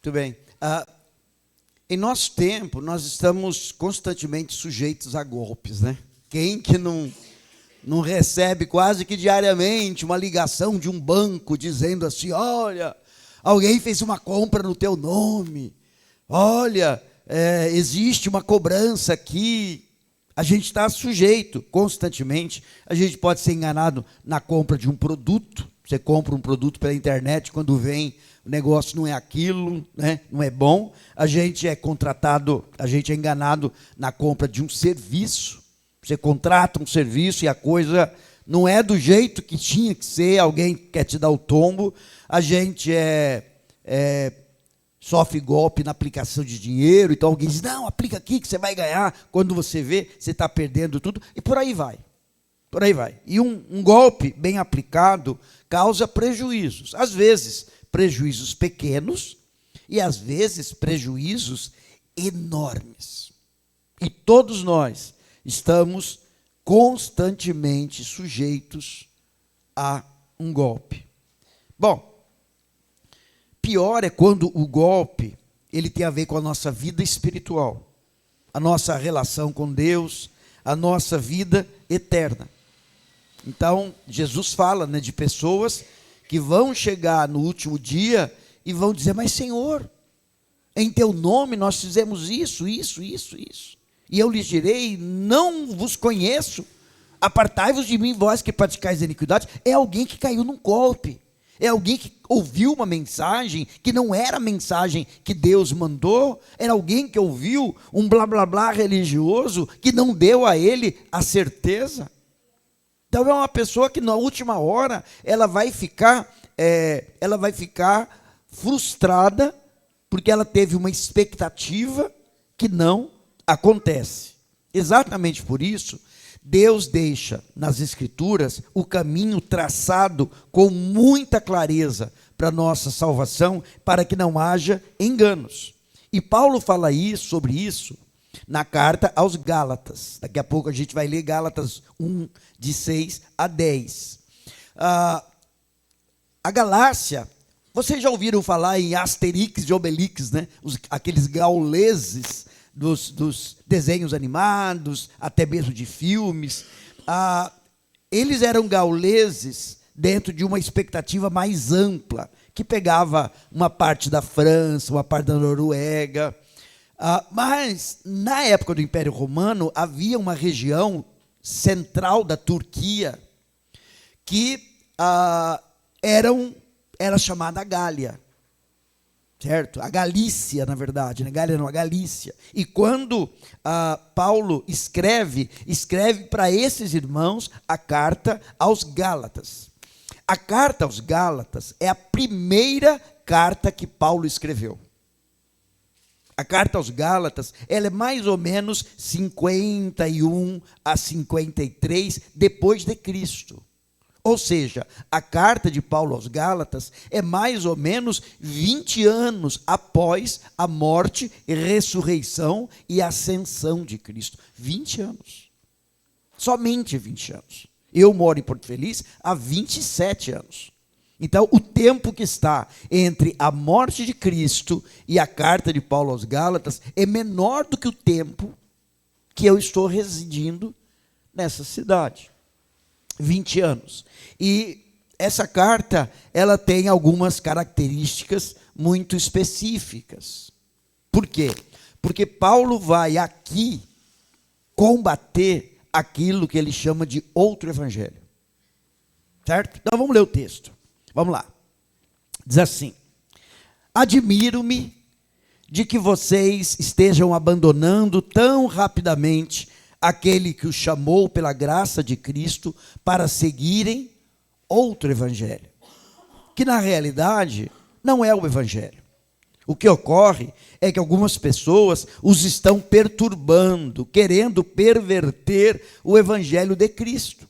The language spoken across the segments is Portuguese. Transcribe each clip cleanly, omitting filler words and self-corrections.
Muito bem. Em nosso tempo, nós estamos constantemente sujeitos a golpes, né? Quem que não recebe quase que diariamente uma ligação de um banco dizendo assim: olha, alguém fez uma compra no teu nome, olha, existe uma cobrança aqui. A gente está sujeito constantemente. A gente pode ser enganado na compra de um produto. Você compra um produto pela internet, quando vem, o negócio não é aquilo, né? Não é bom. A gente é contratado, a gente é enganado na compra de um serviço. Você contrata um serviço e a coisa não é do jeito que tinha que ser, alguém quer te dar o tombo. A gente sofre golpe na aplicação de dinheiro, então alguém diz: não, aplica aqui que você vai ganhar. Quando você vê, você está perdendo tudo, e por aí vai. Por aí vai. E um golpe bem aplicado causa prejuízos. Às vezes, prejuízos pequenos e, às vezes, prejuízos enormes. E todos nós estamos constantemente sujeitos a um golpe. Bom, pior é quando o golpe ele tem a ver com a nossa vida espiritual, a nossa relação com Deus, a nossa vida eterna. Então, Jesus fala, né, de pessoas que vão chegar no último dia e vão dizer: mas Senhor, em teu nome nós fizemos isso. E eu lhes direi: não vos conheço, apartai-vos de mim, vós que praticais a iniquidade. É alguém que caiu num golpe, é alguém que ouviu uma mensagem que não era a mensagem que Deus mandou, era alguém que ouviu um blá blá blá religioso que não deu a ele a certeza. Então é uma pessoa que na última hora ela vai ficar frustrada porque ela teve uma expectativa que não acontece. Exatamente por isso, Deus deixa nas Escrituras o caminho traçado com muita clareza para a nossa salvação, para que não haja enganos. E Paulo fala sobre isso na carta aos Gálatas. Daqui a pouco a gente vai ler Gálatas 1, de 6 a 10. A Galácia, vocês já ouviram falar em Asterix e Obelix, né? Aqueles gauleses dos desenhos animados, até mesmo de filmes. Eles eram gauleses dentro de uma expectativa mais ampla, que pegava uma parte da França, uma parte da Noruega. Mas, na época do Império Romano, havia uma região central da Turquia que era chamada Gália, certo? A Galícia, na verdade, né? Gália não, a Galícia. E quando Paulo escreve para esses irmãos a carta aos Gálatas. A carta aos Gálatas é a primeira carta que Paulo escreveu. A carta aos Gálatas, ela é mais ou menos 51 a 53 depois de Cristo. Ou seja, a carta de Paulo aos Gálatas é mais ou menos 20 anos após a morte, ressurreição e ascensão de Cristo. 20 anos. Somente 20 anos. Eu moro em Porto Feliz há 27 anos. Então, o tempo que está entre a morte de Cristo e a carta de Paulo aos Gálatas é menor do que o tempo que eu estou residindo nessa cidade. 20 anos. E essa carta, ela tem algumas características muito específicas. Por quê? Porque Paulo vai aqui combater aquilo que ele chama de outro evangelho. Certo? Então, vamos ler o texto. Vamos lá. Diz assim: admiro-me de que vocês estejam abandonando tão rapidamente aquele que os chamou pela graça de Cristo para seguirem outro evangelho, que na realidade não é o evangelho. O que ocorre é que algumas pessoas os estão perturbando, querendo perverter o evangelho de Cristo.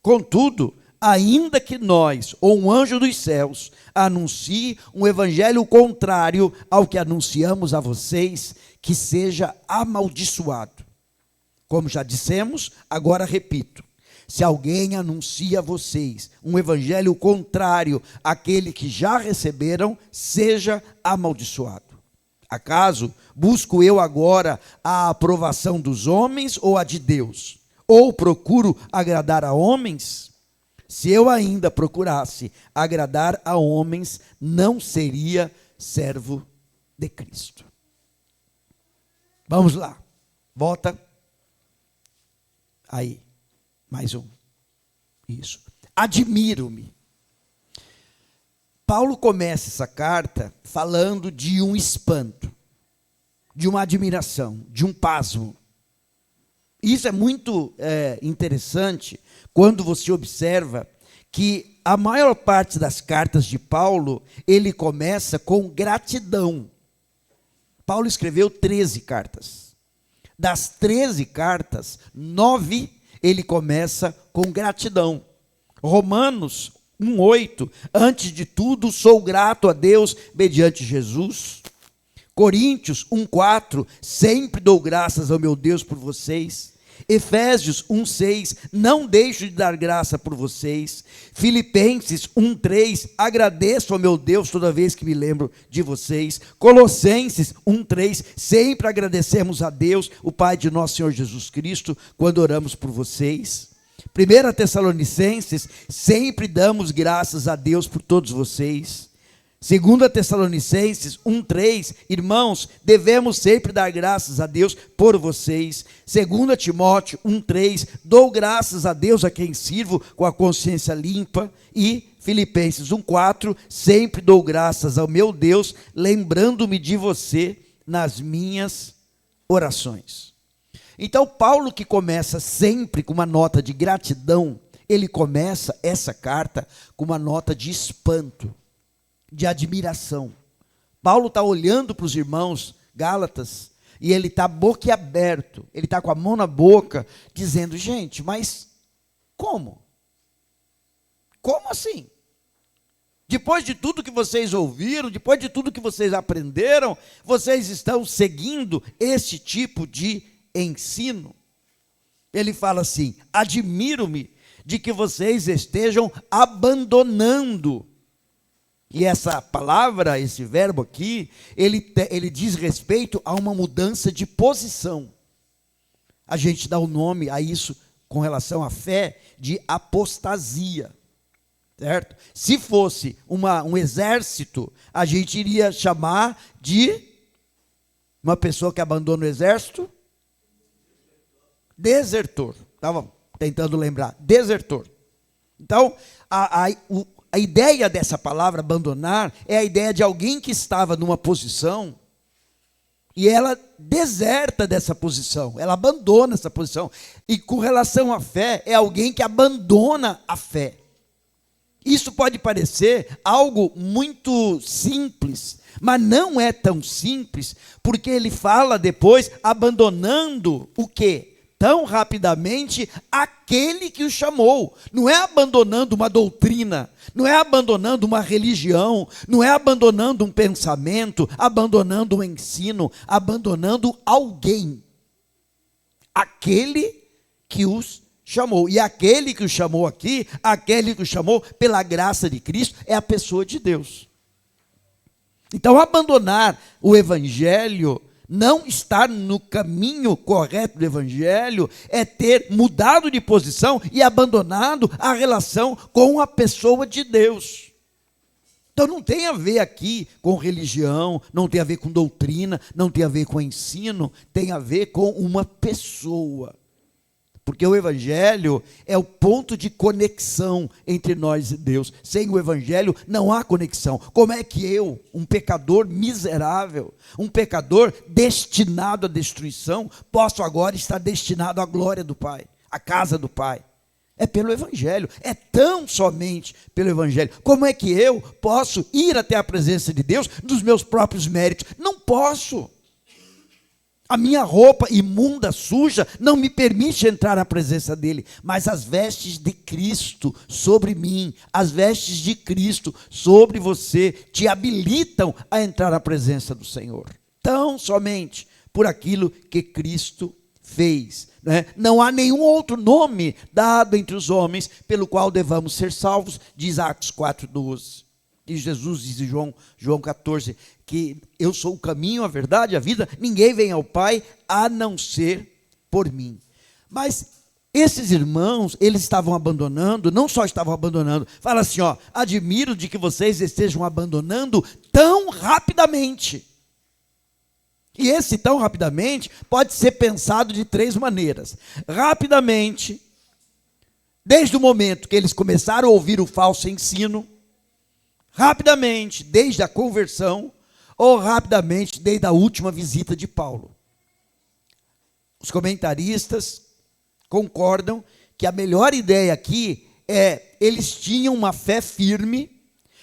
Contudo, ainda que nós, ou um anjo dos céus, anuncie um evangelho contrário ao que anunciamos a vocês, que seja amaldiçoado. Como já dissemos, agora repito: se alguém anuncia a vocês um evangelho contrário àquele que já receberam, seja amaldiçoado. Acaso busco eu agora a aprovação dos homens ou a de Deus? Ou procuro agradar a homens? Se eu ainda procurasse agradar a homens, não seria servo de Cristo. Vamos lá, volta. Aí, mais um. Isso. Admiro-me. Paulo começa essa carta falando de um espanto, de uma admiração, de um pasmo. Isso é muito interessante quando você observa que a maior parte das cartas de Paulo, ele começa com gratidão. Paulo escreveu 13 cartas. Das 13 cartas, 9 ele começa com gratidão. Romanos 1:8, antes de tudo sou grato a Deus mediante Jesus. Coríntios 1:4, sempre dou graças ao meu Deus por vocês. Efésios 1:6, não deixo de dar graça por vocês. Filipenses 1:3, agradeço ao meu Deus toda vez que me lembro de vocês. Colossenses 1:3, sempre agradecemos a Deus, o Pai de nosso Senhor Jesus Cristo, quando oramos por vocês. 1 Tessalonicenses, sempre damos graças a Deus por todos vocês. 2 Tessalonicenses 1:3, irmãos, devemos sempre dar graças a Deus por vocês. 2 Timóteo 1:3, dou graças a Deus a quem sirvo com a consciência limpa. E Filipenses 1:4, sempre dou graças ao meu Deus, lembrando-me de você nas minhas orações. Então Paulo, que começa sempre com uma nota de gratidão, ele começa essa carta com uma nota de espanto, de admiração. Paulo está olhando para os irmãos Gálatas e ele está boquiaberto, ele está com a mão na boca, dizendo, gente, mas como? Como assim? Depois de tudo que vocês ouviram, depois de tudo que vocês aprenderam, vocês estão seguindo esse tipo de ensino? Ele fala assim, admiro-me de que vocês estejam abandonando. E essa palavra, esse verbo aqui, ele diz respeito a uma mudança de posição. A gente dá o nome a isso, com relação à fé, de apostasia. Certo? Se fosse um exército, a gente iria chamar de uma pessoa que abandona o exército, desertor. Estava tentando lembrar, desertor. Então, a ideia dessa palavra abandonar é a ideia de alguém que estava numa posição e ela deserta dessa posição, ela abandona essa posição. E com relação à fé, é alguém que abandona a fé. Isso pode parecer algo muito simples, mas não é tão simples, porque ele fala depois, abandonando o quê? Tão rapidamente aquele que o chamou. Não é abandonando uma doutrina, não é abandonando uma religião, não é abandonando um pensamento, abandonando um ensino, abandonando alguém. Aquele que os chamou. E aquele que o chamou aqui, aquele que o chamou pela graça de Cristo, é a pessoa de Deus. Então, abandonar o evangelho, não estar no caminho correto do evangelho, é ter mudado de posição e abandonado a relação com a pessoa de Deus. Então não tem a ver aqui com religião, não tem a ver com doutrina, não tem a ver com ensino, tem a ver com uma pessoa. Porque o evangelho é o ponto de conexão entre nós e Deus. Sem o evangelho não há conexão. Como é que eu, um pecador miserável, um pecador destinado à destruição, posso agora estar destinado à glória do Pai, à casa do Pai? É pelo evangelho, é tão somente pelo evangelho. Como é que eu posso ir até a presença de Deus dos meus próprios méritos? Não posso. A minha roupa imunda, suja, não me permite entrar na presença dele. Mas as vestes de Cristo sobre mim, as vestes de Cristo sobre você, te habilitam a entrar na presença do Senhor. Tão somente por aquilo que Cristo fez. Né? Não há nenhum outro nome dado entre os homens pelo qual devamos ser salvos, diz Atos 4,12. E Jesus diz em João 14, que eu sou o caminho, a verdade, a vida, ninguém vem ao Pai a não ser por mim. Mas esses irmãos, eles estavam abandonando, não só estavam abandonando, fala assim, admiro de que vocês estejam abandonando tão rapidamente. E esse tão rapidamente pode ser pensado de 3 maneiras. Rapidamente, desde o momento que eles começaram a ouvir o falso ensino, rapidamente, desde a conversão, ou rapidamente, desde a última visita de Paulo. Os comentaristas concordam que a melhor ideia aqui é, eles tinham uma fé firme,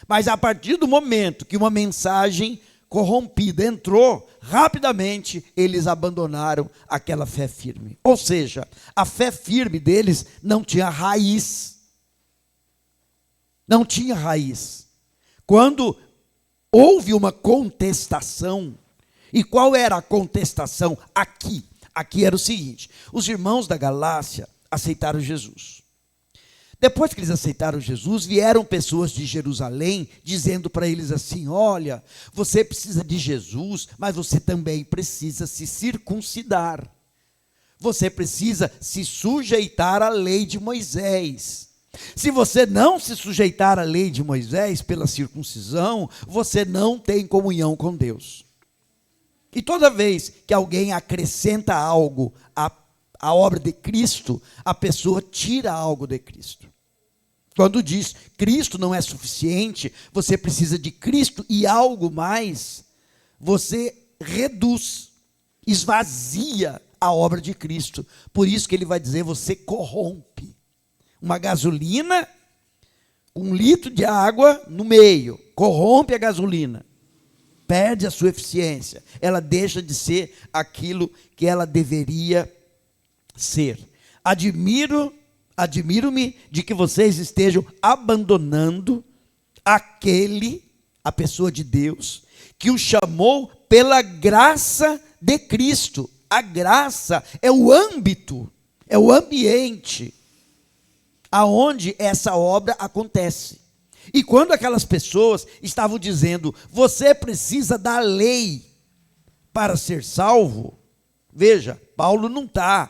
mas a partir do momento que uma mensagem corrompida entrou, rapidamente eles abandonaram aquela fé firme. Ou seja, a fé firme deles não tinha raiz. Não tinha raiz. Quando houve uma contestação, e qual era a contestação aqui? Aqui era o seguinte: os irmãos da Galácia aceitaram Jesus. Depois que eles aceitaram Jesus, vieram pessoas de Jerusalém dizendo para eles assim: olha, você precisa de Jesus, mas você também precisa se circuncidar. Você precisa se sujeitar à lei de Moisés. Se você não se sujeitar à lei de Moisés pela circuncisão, você não tem comunhão com Deus. E toda vez que alguém acrescenta algo à obra de Cristo, a pessoa tira algo de Cristo. Quando diz Cristo não é suficiente, você precisa de Cristo e algo mais, você reduz, esvazia a obra de Cristo. Por isso que ele vai dizer, você corrompe. Uma gasolina, 1 litro de água no meio, corrompe a gasolina. Perde a sua eficiência, ela deixa de ser aquilo que ela deveria ser. Admiro-me de que vocês estejam abandonando a pessoa de Deus, que o chamou pela graça de Cristo. A graça é o âmbito, é o ambiente aonde essa obra acontece. E quando aquelas pessoas estavam dizendo, você precisa da lei para ser salvo, veja, Paulo não está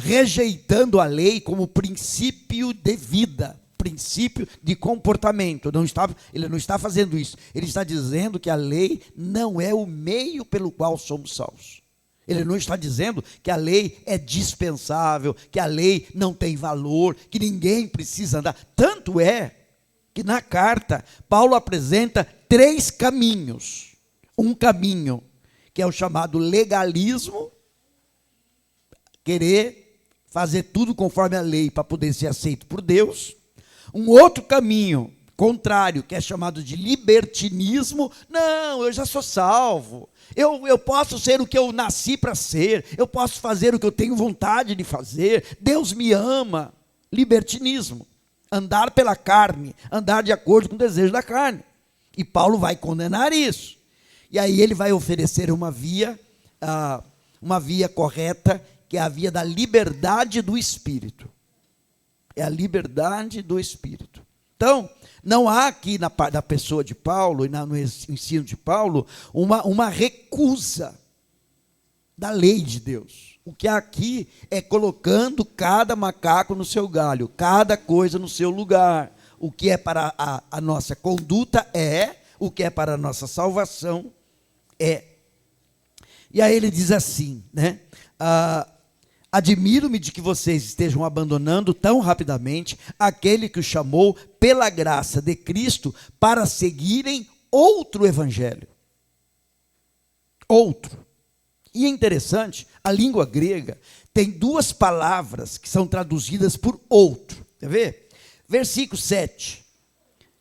rejeitando a lei como princípio de vida, princípio de comportamento. Ele não está fazendo isso. Ele está dizendo que a lei não é o meio pelo qual somos salvos. Ele não está dizendo que a lei é dispensável, que a lei não tem valor, que ninguém precisa andar. Tanto é que na carta, Paulo apresenta 3 caminhos. Um caminho que é o chamado legalismo, querer fazer tudo conforme a lei para poder ser aceito por Deus. Um outro caminho contrário, que é chamado de libertinismo. Não, eu já sou salvo. Eu posso ser o que eu nasci para ser, eu posso fazer o que eu tenho vontade de fazer, Deus me ama. Libertinismo, andar pela carne, andar de acordo com o desejo da carne. E Paulo vai condenar isso. E aí ele vai oferecer uma via correta, que é a via da liberdade do Espírito. É a liberdade do Espírito. Então, não há aqui da pessoa de Paulo e no ensino de Paulo uma recusa da lei de Deus. O que há aqui é colocando cada macaco no seu galho, cada coisa no seu lugar. O que é para a nossa conduta é, o que é para a nossa salvação é. E aí ele diz assim, né? Admiro-me de que vocês estejam abandonando tão rapidamente aquele que o chamou pela graça de Cristo para seguirem outro evangelho. Outro. E é interessante, a língua grega tem 2 palavras que são traduzidas por outro. Quer ver? Versículo 7.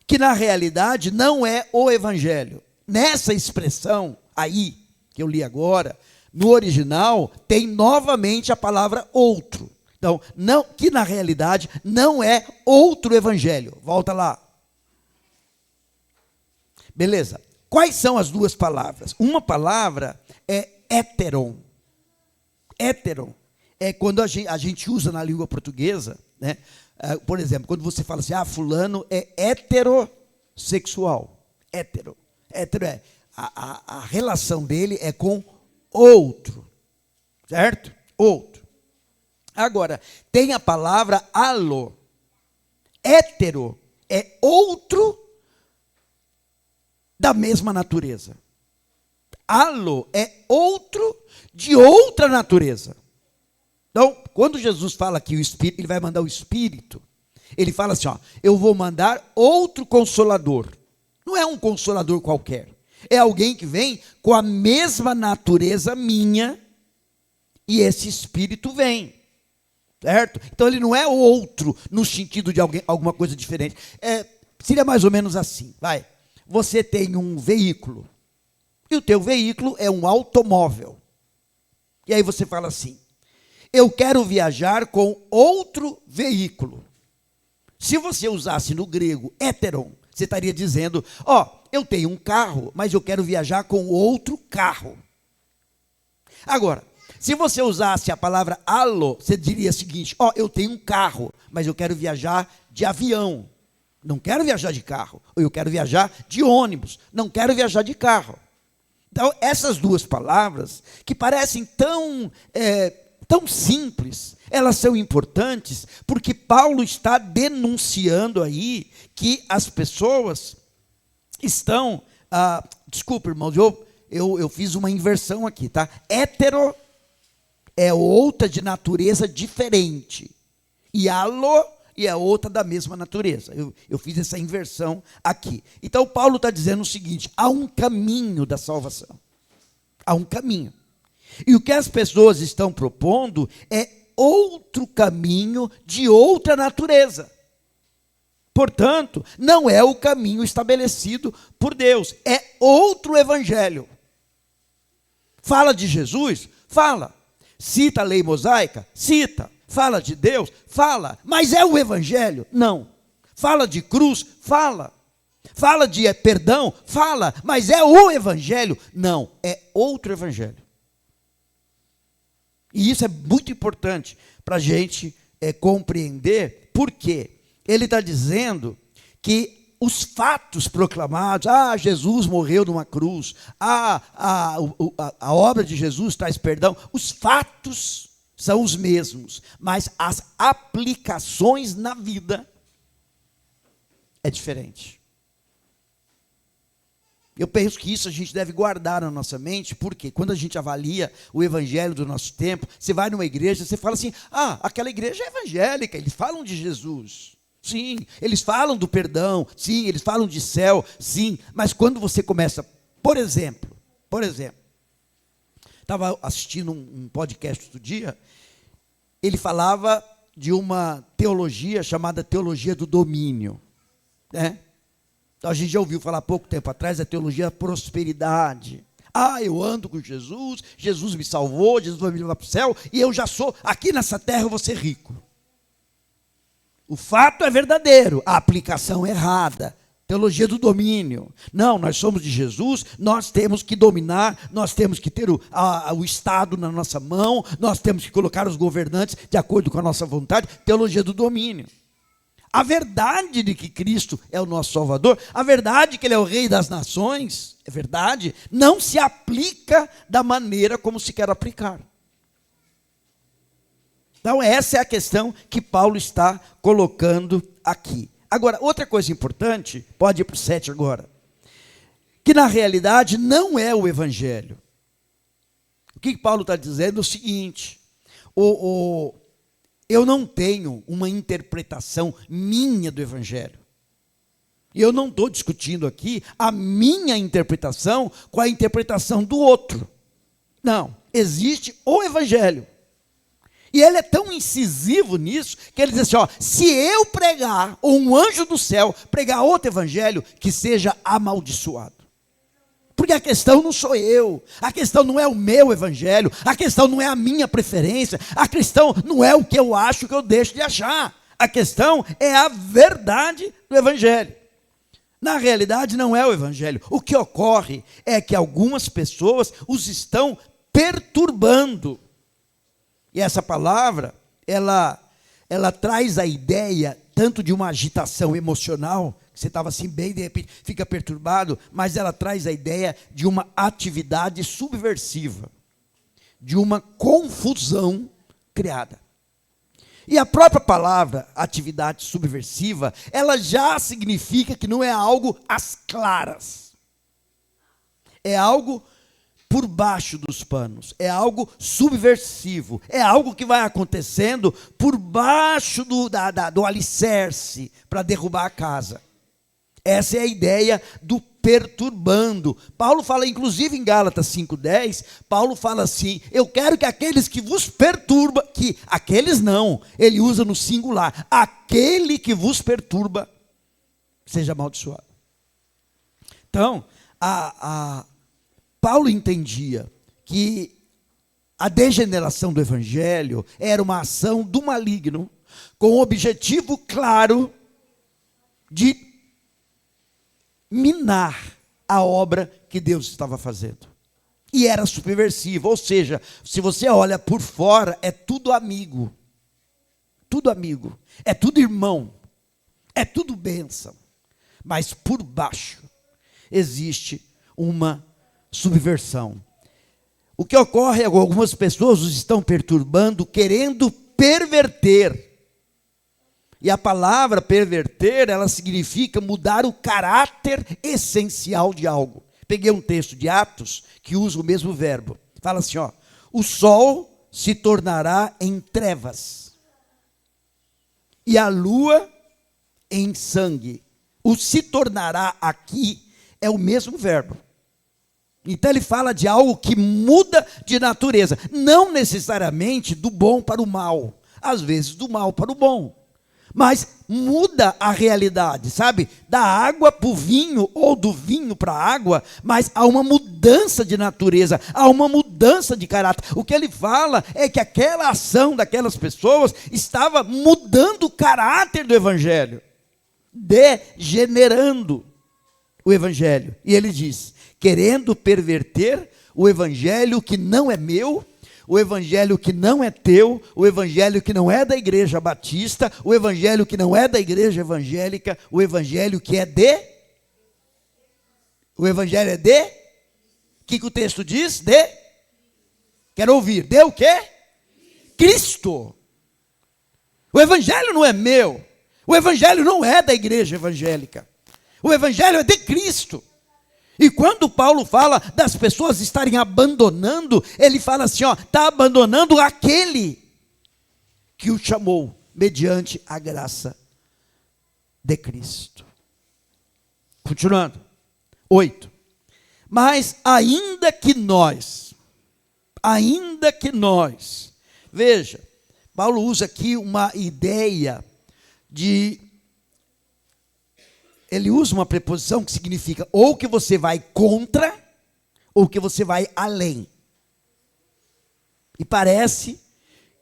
Que na realidade não é o evangelho. Nessa expressão aí, que eu li agora, no original, tem novamente a palavra outro. Então, não, que na realidade não é outro evangelho. Volta lá. Beleza. Quais são as duas palavras? Uma palavra é héteron. Héteron é quando a gente usa na língua portuguesa, né? Por exemplo, quando você fala assim, fulano é heterossexual. Hétero. Hétero é a relação dele é com outro. Certo? Outro. Agora, tem a palavra alo. Hétero é outro da mesma natureza. Alo é outro de outra natureza. Então, quando Jesus fala que o Espírito, ele vai mandar o Espírito, ele fala assim, eu vou mandar outro Consolador. Não é um Consolador qualquer. É alguém que vem com a mesma natureza minha, e esse Espírito vem. Certo? Então, ele não é outro no sentido de alguma coisa diferente. Seria mais ou menos assim, vai. Você tem um veículo, e o teu veículo é um automóvel. E aí você fala assim, eu quero viajar com outro veículo. Se você usasse no grego héteron, você estaria dizendo, eu tenho um carro, mas eu quero viajar com outro carro. Agora, se você usasse a palavra alo, você diria o seguinte, eu tenho um carro, mas eu quero viajar de avião. Não quero viajar de carro. Ou eu quero viajar de ônibus. Não quero viajar de carro. Então, essas duas palavras, que parecem tão simples, elas são importantes, porque Paulo está denunciando aí que as pessoas estão... desculpa, irmãos, eu fiz uma inversão aqui, tá? Hétero é outra de natureza diferente. E alo é outra da mesma natureza. Eu fiz essa inversão aqui. Então, Paulo está dizendo o seguinte, há um caminho da salvação. Há um caminho. E o que as pessoas estão propondo é outro caminho de outra natureza. Portanto, não é o caminho estabelecido por Deus. É outro evangelho. Fala de Jesus? Fala. Cita a lei mosaica? Cita. Fala de Deus? Fala. Mas é o evangelho? Não. Fala de cruz? Fala. Fala de perdão? Fala. Mas é o evangelho? Não. É outro evangelho. E isso é muito importante para a gente compreender, porque ele está dizendo que os fatos proclamados, Jesus morreu numa cruz, a obra de Jesus traz perdão, os fatos são os mesmos, mas as aplicações na vida é diferente. Eu penso que isso a gente deve guardar na nossa mente, porque quando a gente avalia o evangelho do nosso tempo, você vai numa igreja, você fala assim, aquela igreja é evangélica, eles falam de Jesus. Sim, eles falam do perdão, sim, eles falam de céu, sim, mas quando você começa, por exemplo, estava assistindo um podcast outro dia, ele falava de uma teologia chamada teologia do domínio, né? Então a gente já ouviu falar há pouco tempo atrás da teologia da prosperidade. Eu ando com Jesus, Jesus me salvou, Jesus vai me levar para o céu, e eu já sou, aqui nessa terra eu vou ser rico. O fato é verdadeiro, a aplicação é errada. Teologia do domínio. Não, nós somos de Jesus, nós temos que dominar, nós temos que ter o Estado na nossa mão, nós temos que colocar os governantes de acordo com a nossa vontade. Teologia do domínio. A verdade de que Cristo é o nosso Salvador, a verdade de que Ele é o Rei das nações, é verdade, não se aplica da maneira como se quer aplicar. Então essa é a questão que Paulo está colocando aqui. Agora, outra coisa importante, pode ir para o 7 agora, que na realidade não é o Evangelho. O que Paulo está dizendo é o seguinte, eu não tenho uma interpretação minha do Evangelho. E eu não estou discutindo aqui a minha interpretação com a interpretação do outro. Não, existe o Evangelho. E ele é tão incisivo nisso, que ele diz assim, se eu pregar, ou um anjo do céu pregar outro evangelho, que seja amaldiçoado. Porque a questão não sou eu, a questão não é o meu evangelho, a questão não é a minha preferência, a questão não é o que eu acho, que eu deixo de achar. A questão é a verdade do evangelho. Na realidade, não é o evangelho. O que ocorre é que algumas pessoas os estão perturbando. E essa palavra, ela traz a ideia tanto de uma agitação emocional, que você estava assim bem, de repente fica perturbado, mas ela traz a ideia de uma atividade subversiva, de uma confusão criada. E a própria palavra atividade subversiva, ela já significa que não é algo às claras. É algo por baixo dos panos. É algo subversivo. É algo que vai acontecendo por baixo do alicerce para derrubar a casa. Essa é a ideia do perturbando. Paulo fala, inclusive em Gálatas 5:10, Paulo fala assim, eu quero que aqueles que vos perturba, que aqueles não, ele usa no singular, aquele que vos perturba, seja amaldiçoado. Então, Paulo entendia que a degeneração do evangelho era uma ação do maligno, com o objetivo claro de minar a obra que Deus estava fazendo. E era subversivo, ou seja, se você olha por fora, é tudo amigo. Tudo amigo. É tudo irmão. É tudo bênção. Mas por baixo existe uma subversão. O que ocorre é que algumas pessoas os estão perturbando, querendo perverter. E a palavra perverter, ela significa mudar o caráter essencial de algo. Peguei um texto de Atos que usa o mesmo verbo. Fala assim, ó, o sol se tornará em trevas e a lua em sangue. O se tornará aqui é o mesmo verbo. Então ele fala de algo que muda de natureza, não necessariamente do bom para o mal, às vezes do mal para o bom. Mas muda a realidade, sabe? Da água para o vinho, ou do vinho para a água, mas há uma mudança de natureza, há uma mudança de caráter. O que ele fala é que aquela ação daquelas pessoas estava mudando o caráter do evangelho, degenerando o evangelho. E ele diz, querendo perverter o evangelho que não é meu, o evangelho que não é teu, o evangelho que não é da igreja batista, o evangelho que não é da igreja evangélica, o evangelho que é de... O evangelho é de... O que o texto diz? De... Quero ouvir. De o quê? Cristo. O evangelho não é meu. O evangelho não é da igreja evangélica. O evangelho é de Cristo. E quando Paulo fala das pessoas estarem abandonando, ele fala assim, ó, está abandonando aquele que o chamou mediante a graça de Cristo. Continuando. 8. Mas ainda que nós, veja, Paulo usa aqui uma ideia de... Ele usa uma preposição que significa ou que você vai contra, ou que você vai além. E parece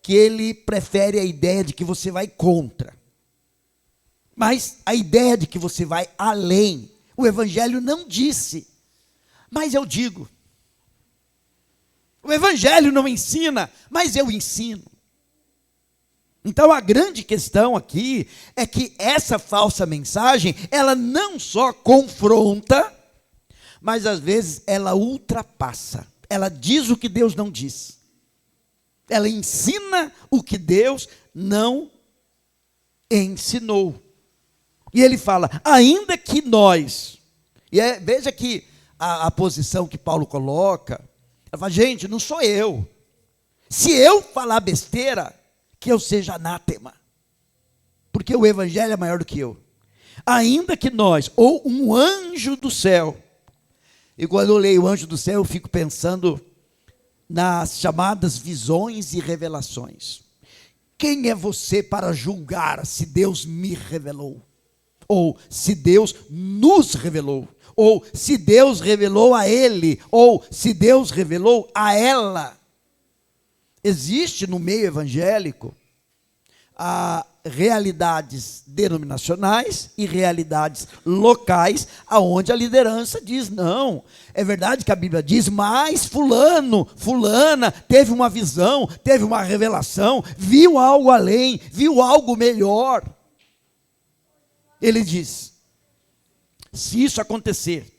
que ele prefere a ideia de que você vai contra. Mas a ideia de que você vai além, o evangelho não disse, mas eu digo. O evangelho não ensina, mas eu ensino. Então a grande questão aqui é que essa falsa mensagem, ela não só confronta, mas às vezes ela ultrapassa. Ela diz o que Deus não diz. Ela ensina o que Deus não ensinou. E ele fala, ainda que nós, veja que a posição que Paulo coloca, ela fala, gente, não sou eu. Se eu falar besteira, que eu seja anátema, porque o evangelho é maior do que eu. Ainda que nós, ou um anjo do céu, e quando eu leio o anjo do céu, eu fico pensando nas chamadas visões e revelações. Quem é você para julgar se Deus me revelou? Ou se Deus nos revelou? Ou se Deus revelou a ele? Ou se Deus revelou a ela? Existe no meio evangélico a realidades denominacionais e realidades locais, aonde a liderança diz: não, é verdade que a Bíblia diz, mas fulana teve uma visão, teve uma revelação, viu algo além, viu algo melhor. Ele diz: se isso acontecer,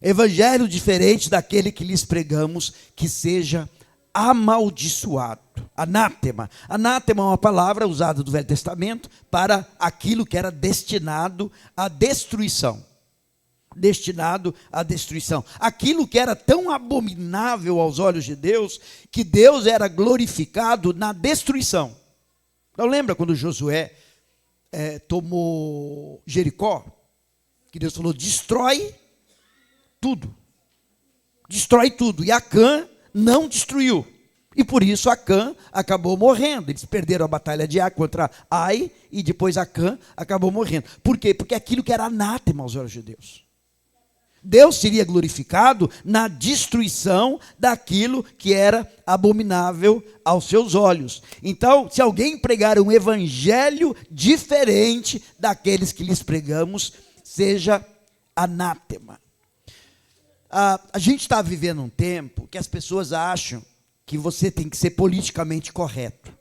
evangelho diferente daquele que lhes pregamos, que seja amaldiçoado. Anátema. Anátema é uma palavra usada do Velho Testamento para aquilo que era destinado à destruição. Destinado à destruição. Aquilo que era tão abominável aos olhos de Deus, que Deus era glorificado na destruição. Então lembra quando Josué tomou Jericó? Que Deus falou: destrói tudo. Destrói tudo. E Acã não destruiu. E por isso Acã acabou morrendo. Eles perderam a batalha de Ai contra Ai, e depois Acã acabou morrendo. Por quê? Porque aquilo que era anátema aos olhos de Deus. Deus seria glorificado na destruição daquilo que era abominável aos seus olhos. Então, se alguém pregar um evangelho diferente daqueles que lhes pregamos, seja anátema. A gente está vivendo um tempo que as pessoas acham que você tem que ser politicamente correto.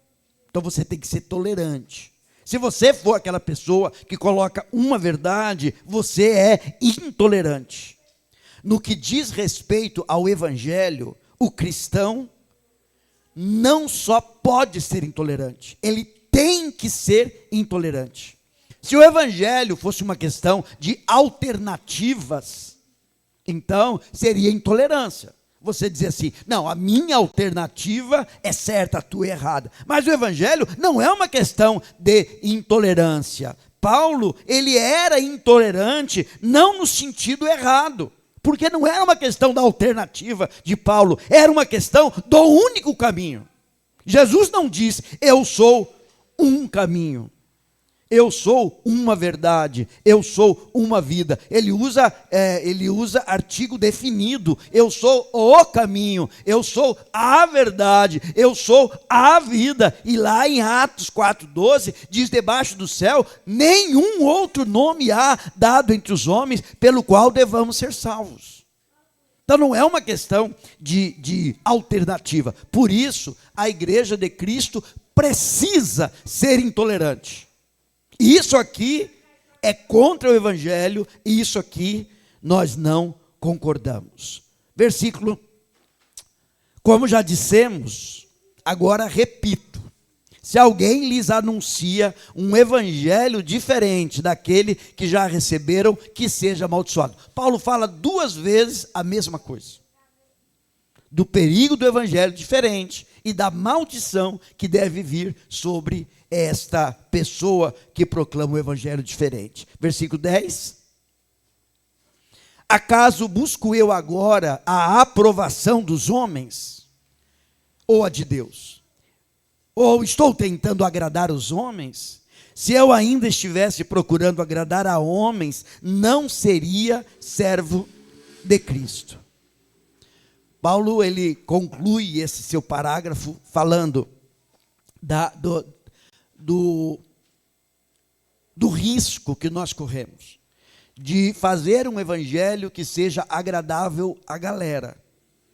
Então você tem que ser tolerante. Se você for aquela pessoa que coloca uma verdade, você é intolerante. No que diz respeito ao evangelho, o cristão não só pode ser intolerante, ele tem que ser intolerante. Se o evangelho fosse uma questão de alternativas, então seria intolerância. Você dizer assim: não, a minha alternativa é certa, a tua é errada. Mas o evangelho não é uma questão de intolerância. Paulo, ele era intolerante, não no sentido errado, porque não era uma questão da alternativa de Paulo, era uma questão do único caminho. Jesus não diz: eu sou um caminho, eu sou uma verdade, eu sou uma vida. Ele usa artigo definido. Eu sou o caminho, eu sou a verdade, eu sou a vida. E lá em Atos 4,12 diz: debaixo do céu nenhum outro nome há dado entre os homens pelo qual devamos ser salvos. Então não é uma questão de alternativa. Por isso a igreja de Cristo precisa ser intolerante. Isso aqui é contra o evangelho, e isso aqui nós não concordamos. Versículo: como já dissemos, agora repito: se alguém lhes anuncia um evangelho diferente daquele que já receberam, que seja amaldiçoado. Paulo fala 2 vezes a mesma coisa. Do perigo do evangelho diferente e da maldição que deve vir sobre esta pessoa que proclama o evangelho diferente. Versículo 10. Acaso busco eu agora a aprovação dos homens, ou a de Deus? Ou estou tentando agradar os homens? Se eu ainda estivesse procurando agradar a homens, não seria servo de Cristo. Paulo, ele conclui esse seu parágrafo falando do risco que nós corremos de fazer um evangelho que seja agradável à galera,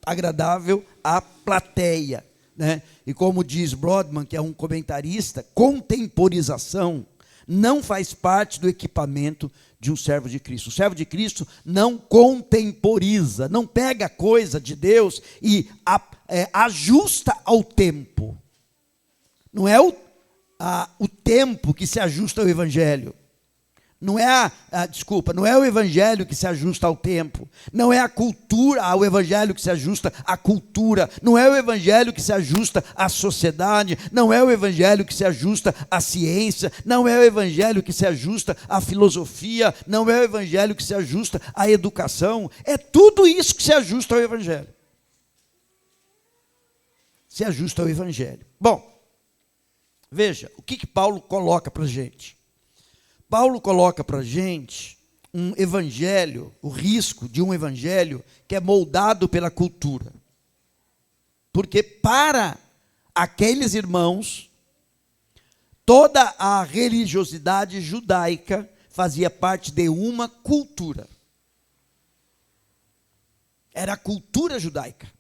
agradável à plateia, né? E como diz Brodman, que é um comentarista, contemporização não faz parte do equipamento de um servo de Cristo. O servo de Cristo não contemporiza, não pega a coisa de Deus e ajusta ao tempo. Não é o tempo que se ajusta ao evangelho. Não é não é o evangelho que se ajusta ao tempo. Não é a cultura, o evangelho que se ajusta à cultura. Não é o evangelho que se ajusta à sociedade. Não é o evangelho que se ajusta à ciência. Não é o evangelho que se ajusta à filosofia. Não é o evangelho que se ajusta à educação. É tudo isso que se ajusta ao evangelho. Se ajusta ao evangelho. Bom, veja, o que Paulo coloca para a gente? Paulo coloca para a gente um evangelho, o risco de um evangelho que é moldado pela cultura. Porque para aqueles irmãos, Toda a religiosidade judaica fazia parte de uma cultura. Era a cultura judaica.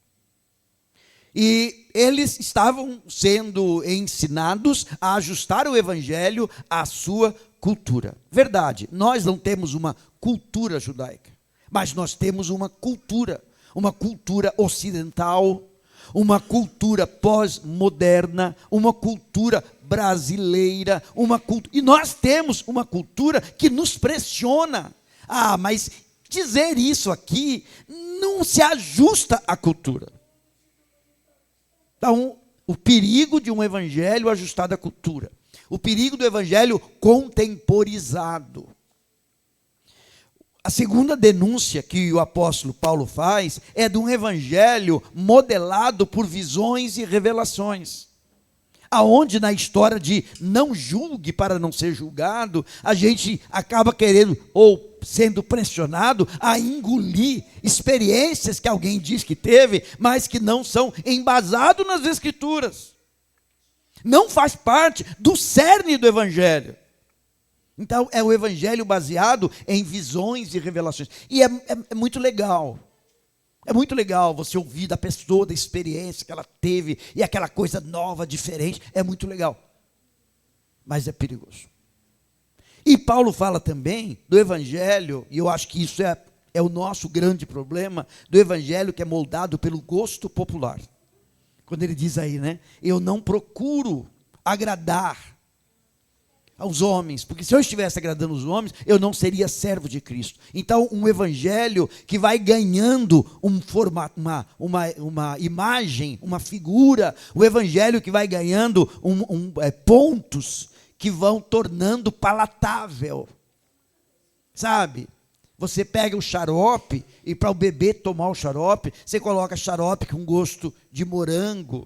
E eles estavam sendo ensinados a ajustar o evangelho à sua cultura. Verdade, nós não temos uma cultura judaica, mas nós temos uma cultura ocidental, uma cultura pós-moderna, uma cultura brasileira, e nós temos uma cultura que nos pressiona. Mas dizer isso aqui não se ajusta à cultura. Então, o perigo de um evangelho ajustado à cultura. O perigo do evangelho contemporizado. A segunda denúncia que o apóstolo Paulo faz é de um evangelho modelado por visões e revelações. Aonde na história de não julgue para não ser julgado, a gente acaba querendo ou sendo pressionado a engolir experiências que alguém diz que teve, mas que não são embasadas nas Escrituras. Não faz parte do cerne do evangelho. Então, é o evangelho baseado em visões e revelações. E é muito legal. É muito legal você ouvir da pessoa, da experiência que ela teve, e aquela coisa nova, diferente. É muito legal. Mas é perigoso. E Paulo fala também do evangelho, e eu acho que isso é o nosso grande problema, do evangelho que é moldado pelo gosto popular. Quando ele diz aí, né? Eu não procuro agradar aos homens, porque se eu estivesse agradando os homens, eu não seria servo de Cristo. Então, um evangelho que vai ganhando um formato, uma imagem, uma figura, o evangelho que vai ganhando pontos que vão tornando palatável. Sabe? Você pega o xarope e para o bebê tomar o xarope, você coloca xarope com gosto de morango,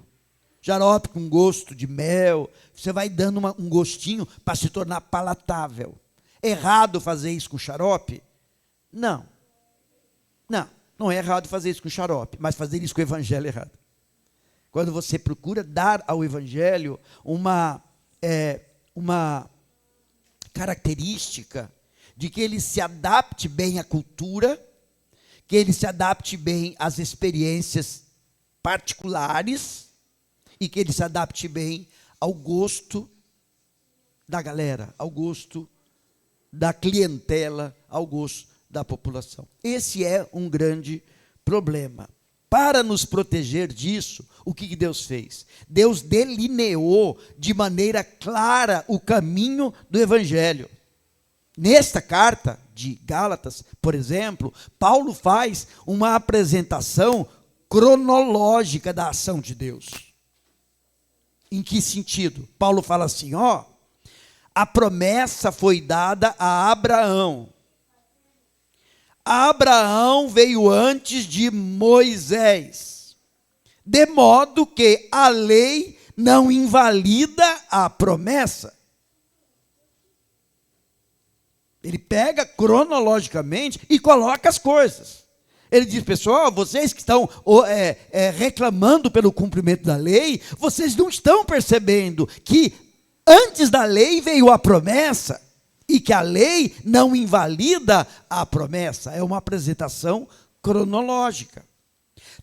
xarope com gosto de mel, você vai dando um gostinho para se tornar palatável. Errado fazer isso com xarope? Não. Não é errado fazer isso com xarope, mas fazer isso com o evangelho é errado. Quando você procura dar ao evangelho uma característica de que ele se adapte bem à cultura, que ele se adapte bem às experiências particulares, e que ele se adapte bem ao gosto da galera, ao gosto da clientela, ao gosto da população. Esse é um grande problema. Para nos proteger disso, o que Deus fez? Deus delineou de maneira clara o caminho do evangelho. Nesta carta de Gálatas, por exemplo, Paulo faz uma apresentação cronológica da ação de Deus. Em que sentido? Paulo fala assim, a promessa foi dada a Abraão. Abraão veio antes de Moisés, de modo que a lei não invalida a promessa. Ele pega cronologicamente e coloca as coisas. Ele diz, pessoal, vocês que estão reclamando pelo cumprimento da lei, vocês não estão percebendo que antes da lei veio a promessa, e que a lei não invalida a promessa. É uma apresentação cronológica.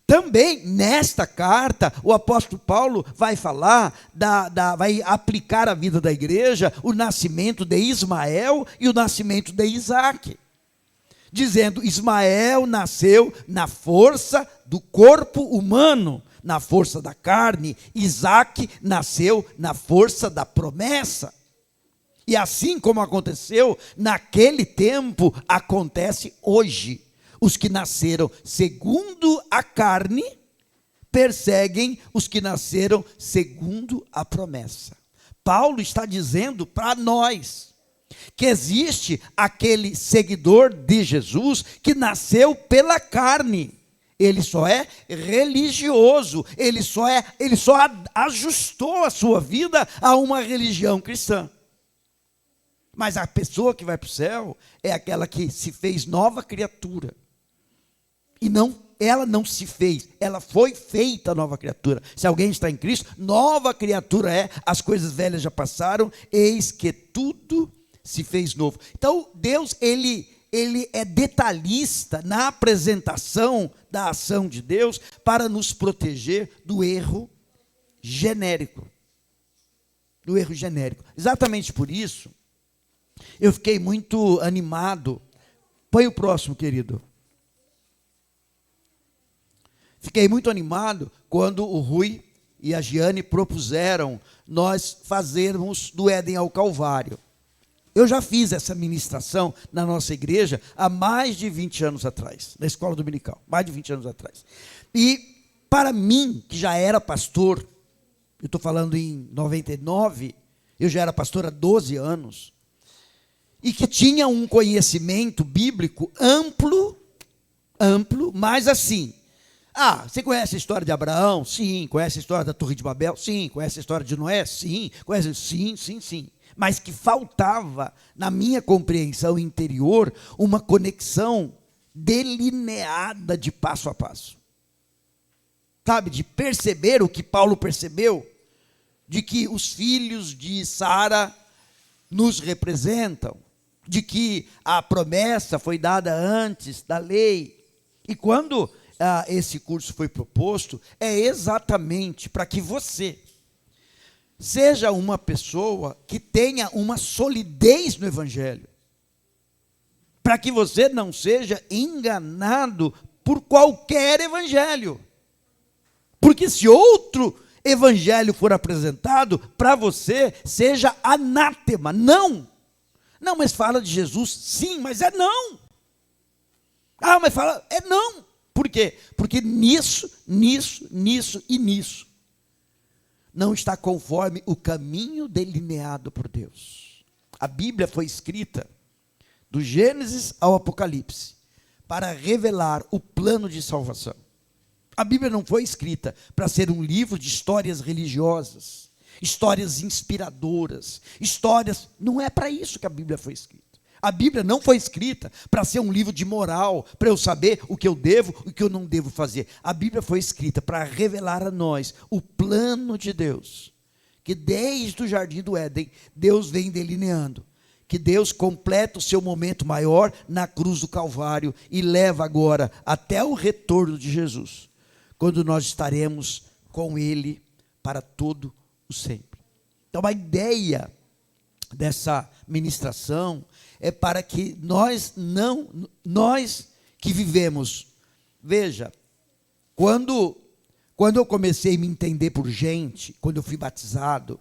Também, nesta carta, o apóstolo Paulo vai falar, vai aplicar à vida da igreja o nascimento de Ismael e o nascimento de Isaque. Dizendo, Ismael nasceu na força do corpo humano, na força da carne. Isaque nasceu na força da promessa. E assim como aconteceu naquele tempo, acontece hoje. Os que nasceram segundo a carne, perseguem os que nasceram segundo a promessa. Paulo está dizendo para nós, que existe aquele seguidor de Jesus que nasceu pela carne. Ele só é religioso, ele só ajustou a sua vida a uma religião cristã. Mas a pessoa que vai para o céu é aquela que se fez nova criatura. E ela não se fez, ela foi feita nova criatura. Se alguém está em Cristo, nova criatura é, as coisas velhas já passaram, eis que tudo se fez novo. Então, Deus, ele é detalhista na apresentação da ação de Deus para nos proteger do erro genérico. Do erro genérico. Exatamente por isso, eu fiquei muito animado. Põe o próximo, querido. Fiquei muito animado quando o Rui e a Giane propuseram nós fazermos do Éden ao Calvário. Eu já fiz essa ministração na nossa igreja há mais de 20 anos atrás, na escola dominical, mais de 20 anos atrás. E para mim, que já era pastor, eu estou falando em 99, eu já era pastor há 12 anos, e que tinha um conhecimento bíblico amplo, mas assim, você conhece a história de Abraão? Sim. Conhece a história da Torre de Babel? Sim. Conhece a história de Noé? Sim. Conhece? Sim. Mas que faltava, na minha compreensão interior, uma conexão delineada de passo a passo. Sabe, de perceber o que Paulo percebeu, de que os filhos de Sara nos representam, de que a promessa foi dada antes da lei. E quando esse curso foi proposto, é exatamente para que você seja uma pessoa que tenha uma solidez no Evangelho, para que você não seja enganado por qualquer evangelho, porque se outro evangelho for apresentado, para você seja anátema. Não, mas fala de Jesus, sim, mas é não. Mas fala, é não. Por quê? Porque nisso e nisso não está conforme o caminho delineado por Deus. A Bíblia foi escrita do Gênesis ao Apocalipse para revelar o plano de salvação. A Bíblia não foi escrita para ser um livro de histórias religiosas, histórias inspiradoras, não é para isso que a Bíblia foi escrita. A Bíblia não foi escrita para ser um livro de moral, para eu saber o que eu devo e o que eu não devo fazer. A Bíblia foi escrita para revelar a nós o plano de Deus, que desde o jardim do Éden, Deus vem delineando, que Deus completa o seu momento maior na cruz do Calvário e leva agora até o retorno de Jesus, quando nós estaremos com Ele para todo o sempre. Então a ideia dessa ministração é para que nós que vivemos, veja, quando eu comecei a me entender por gente, quando eu fui batizado,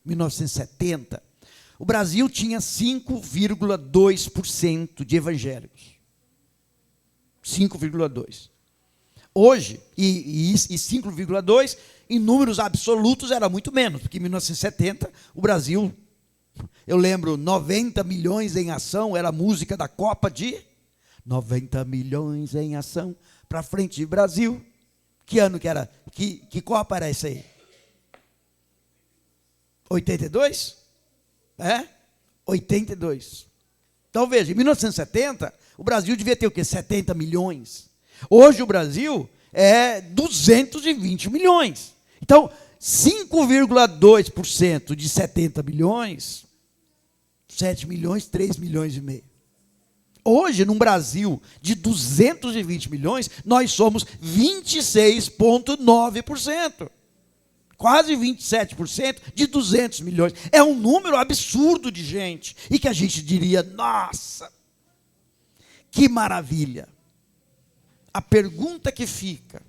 em 1970, o Brasil tinha 5,2% de evangélicos. 5,2%. Hoje, e 5,2%, em números absolutos era muito menos, porque em 1970 o Brasil, eu lembro, 90 milhões em ação, era a música da Copa de 90 milhões em ação, para frente de Brasil. Que ano que era? Que Copa era essa aí? 82? 82. Então veja, em 1970, o Brasil devia ter o quê? 70 milhões. Hoje o Brasil é 220 milhões. Então, 5,2% de 70 milhões, 7 milhões, 3 milhões e meio. Hoje, num Brasil de 220 milhões, nós somos 26,9%. Quase 27% de 200 milhões. É um número absurdo de gente. E que a gente diria, nossa, que maravilha. A pergunta que fica,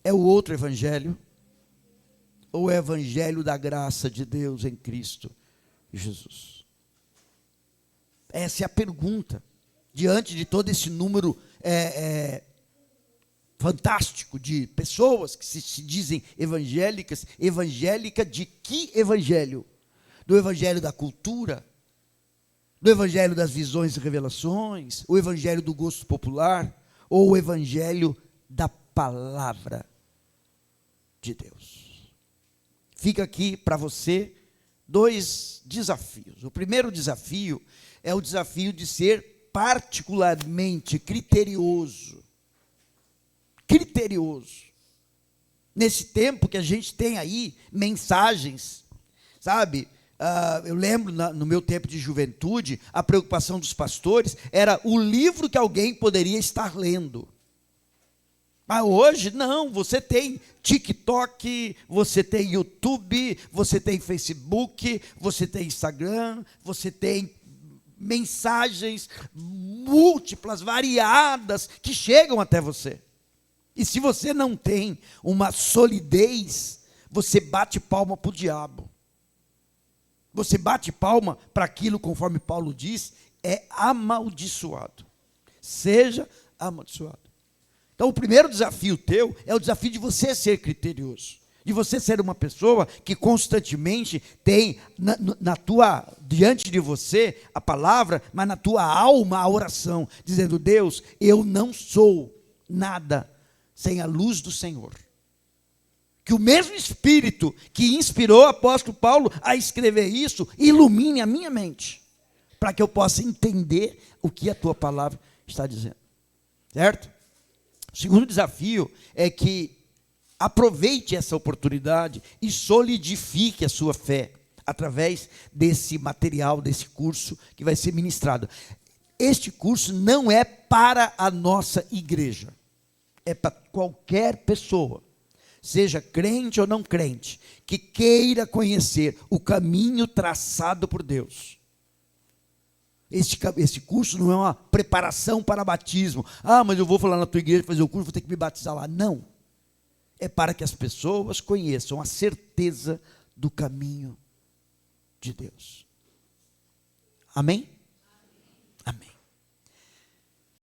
é o outro evangelho? Ou é o evangelho da graça de Deus em Cristo Jesus? Essa é a pergunta, diante de todo esse número fantástico de pessoas que se dizem evangélicas. Evangélica de que evangelho? Do evangelho da cultura? Do evangelho das visões e revelações? O evangelho do gosto popular? Ou o evangelho da palavra de Deus? Fica aqui para você 2 desafios. O primeiro desafio é o desafio de ser particularmente criterioso. Nesse tempo que a gente tem aí mensagens, sabe? Eu lembro no meu tempo de juventude, a preocupação dos pastores era o livro que alguém poderia estar lendo. Mas hoje não, você tem TikTok, você tem YouTube, você tem Facebook, você tem Instagram, você tem mensagens múltiplas, variadas, que chegam até você. E se você não tem uma solidez, você bate palma para o diabo. Você bate palma para aquilo, conforme Paulo diz, é amaldiçoado. Seja amaldiçoado. Então, o primeiro desafio teu é o desafio de você ser criterioso, de você ser uma pessoa que constantemente tem diante de você a palavra, mas na tua alma a oração, dizendo: Deus, eu não sou nada sem a luz do Senhor. Que o mesmo Espírito que inspirou o apóstolo Paulo a escrever isso, ilumine a minha mente, para que eu possa entender o que a tua palavra está dizendo. Certo? O segundo desafio é que aproveite essa oportunidade e solidifique a sua fé através desse material, desse curso que vai ser ministrado. Este curso não é para a nossa igreja, é para qualquer pessoa, seja crente ou não crente, que queira conhecer o caminho traçado por Deus. Esse curso não é uma preparação para batismo. Mas eu vou falar na tua igreja fazer o curso, vou ter que me batizar lá. Não. É para que as pessoas conheçam a certeza do caminho de Deus. Amém? Amém.